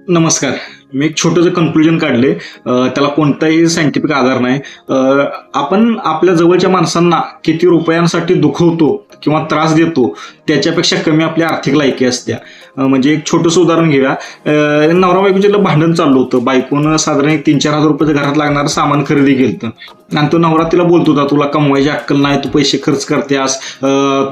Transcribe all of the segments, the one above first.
नमस्कार. मी एक छोटंसं कन्क्लुजन काढले. त्याला कोणताही सायंटिफिक आधार नाही. आपण आपल्या जवळच्या माणसांना किती रुपयांसाठी दुखवतो किंवा त्रास देतो त्याच्यापेक्षा कमी आपली आर्थिक लायकी असत्या. म्हणजे एक छोटंसं उदाहरण घेऊया. नवरा बायकोचं भांडण चाललं होतं. बायकोनं साधारण एक 3-4 हजार रुपयाचं घरात लागणारं सामान खरेदी केलं आणि तो नवरा तिला बोलत होता, तुला कमवायची अक्कल नाही, तू पैसे खर्च करतेस,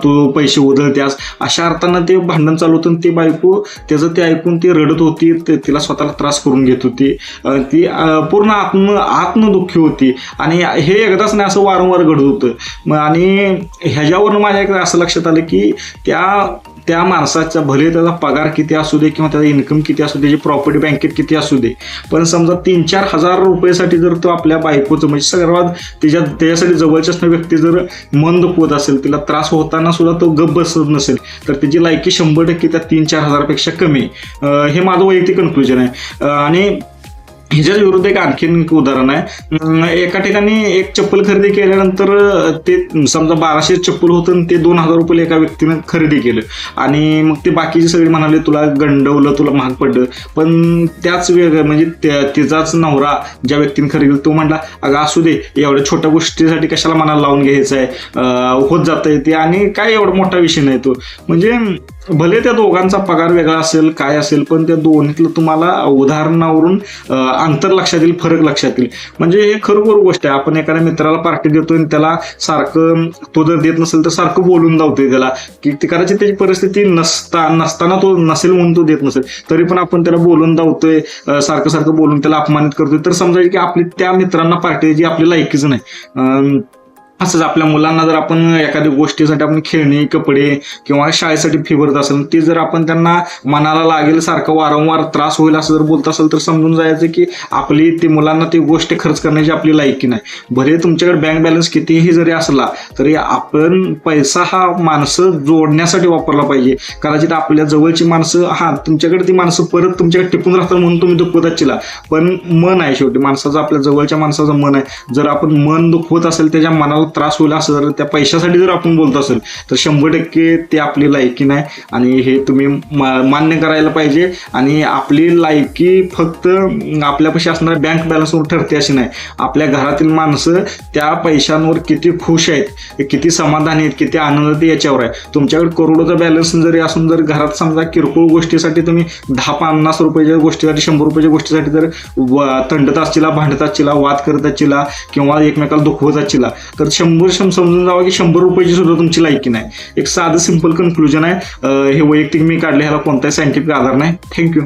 तू पैसे उधळतेस, अशा अर्थानं ते भांडण चालू होतं. ती बायको त्याचं ते ऐकून ती रडत होती, तिला स्वतःला त्रास करून घेत होती. ती पूर्ण आत्मदुःखी होती आणि हे एकदाच नाही, असं वारंवार घडत होतं. आणि ह्याच्यावरून माझ्या असं लक्षात आलं की त्या माणसाचा भले त्याचा पगार किती असू दे किंवा त्याचा इन्कम किती असू दे, त्याची प्रॉपर्टी बँकेत किती असू दे, पण समजा 3-4 हजार रुपयासाठी जर तो आपल्या बायकोचं म्हणजे सर्वात त्याच्यासाठी जवळच्या व्यक्ती जर मन दुखवत असेल, तिला त्रास होताना सुद्धा तो गप्प बसत नसेल, तर त्याची लायकी 100% त्या 3-4 हजारापेक्षा कमी. हे माझं वैयक्तिक कन्क्लुजन आहे. आणि ह्याच्याच विरुद्ध एक आणखीन एक उदाहरण आहे. एका ठिकाणी एक चप्पल खरेदी केल्यानंतर ते समजा 1200 चप्पल होतं, ते 2000 रुपये एका व्यक्तीनं खरेदी केलं आणि मग ते बाकीचे सगळे म्हणाले तुला गंडवलं, तुला महाग पडलं. पण त्याच म्हणजे तिचाच नवरा ज्या व्यक्तीने खरेदी केलं तो म्हणला, अगं असू दे, एवढ्या छोट्या गोष्टीसाठी कशाला मनाला लावून घ्यायचं आहे, होत जातं येते आणि काय एवढा मोठा विषय नाही तो. म्हणजे भले त्या दोघांचा पगार वेगळा असेल, काय असेल, पण त्या दोन्हीतलं तुम्हाला उदाहरणावरून अंतर लक्षात येईल, फरक लक्षात येईल. म्हणजे हे खरोखर गोष्ट आहे. आपण एखाद्या मित्राला पार्टी देतोय आणि त्याला सारखं तो जर देत नसेल तर सारखं बोलून जावतोय त्याला, की ती करायची त्याची परिस्थिती नसताना तो नसेल म्हणून तो देत नसेल, तरी पण आपण त्याला बोलून जावतोय, सारखं बोलून त्याला अपमानित करतोय, तर समजायचं की आपली त्या मित्रांना पार्टी जी आपली लायकीच नाही. असंच आपल्या मुलांना जर आपण एखाद्या गोष्टीसाठी आपण खेळणी, कपडे किंवा शाळेसाठी फी भरत असेल, ती जर आपण त्यांना मनाला लागेल, सारखं वारंवार त्रास होईल असं जर बोलत असेल, तर समजून जायचं की आपली ती मुलांना ती गोष्ट खर्च करण्याची आपली लायकी नाही. भले तुमच्याकडे बँक बॅलन्स कितीही जरी असला तरी आपण पैसा हा माणसं जोडण्यासाठी वापरला पाहिजे. कदाचित आपल्या जवळची माणसं तुमच्याकडे ती माणसं परत तुमच्याकडे टिकून राहतात म्हणून तुम्ही दुखवत असला, पण मन आहे शेवटी माणसाचं, आपल्या जवळच्या माणसाचं मन आहे. जर आपण मन दुखवत असेल, त्याच्या मनाला त्रास होईल असं जर त्या पैशासाठी जर आपण बोलत असेल, तर 100% ते आपली लायकी नाही. आणि हे तुम्ही मान्य करायला पाहिजे. आणि आपली लायकी फक्त आपल्यापाशी असणाऱ्या बँक बॅलन्सवर ठरते अशी नाही. आपल्या घरातील माणसं त्या पैशांवर किती खुश आहेत, किती समाधानी आहेत, किती आनंद याच्यावर आहे. तुमच्याकडे करोडोचा बॅलन्स जरी असून जर घरात समजा किरकोळ गोष्टीसाठी तुम्ही 10-50 रुपयाच्या गोष्टीसाठी, 100 रुपयाच्या गोष्टीसाठी जर तंडत असचिला, भांडत असचिला, वाद करत असचिला किंवा एकमेकाला दुखवत असचिला, तर समजून जावं की 100 रुपयाची सुद्धा तुमची लायकी नाही. एक साधं सिंपल कन्क्लुजन आहे. हे वैयक्तिक मी काढले, ह्याला कोणताही सायंटिफिक आधार नाही. थँक्यू.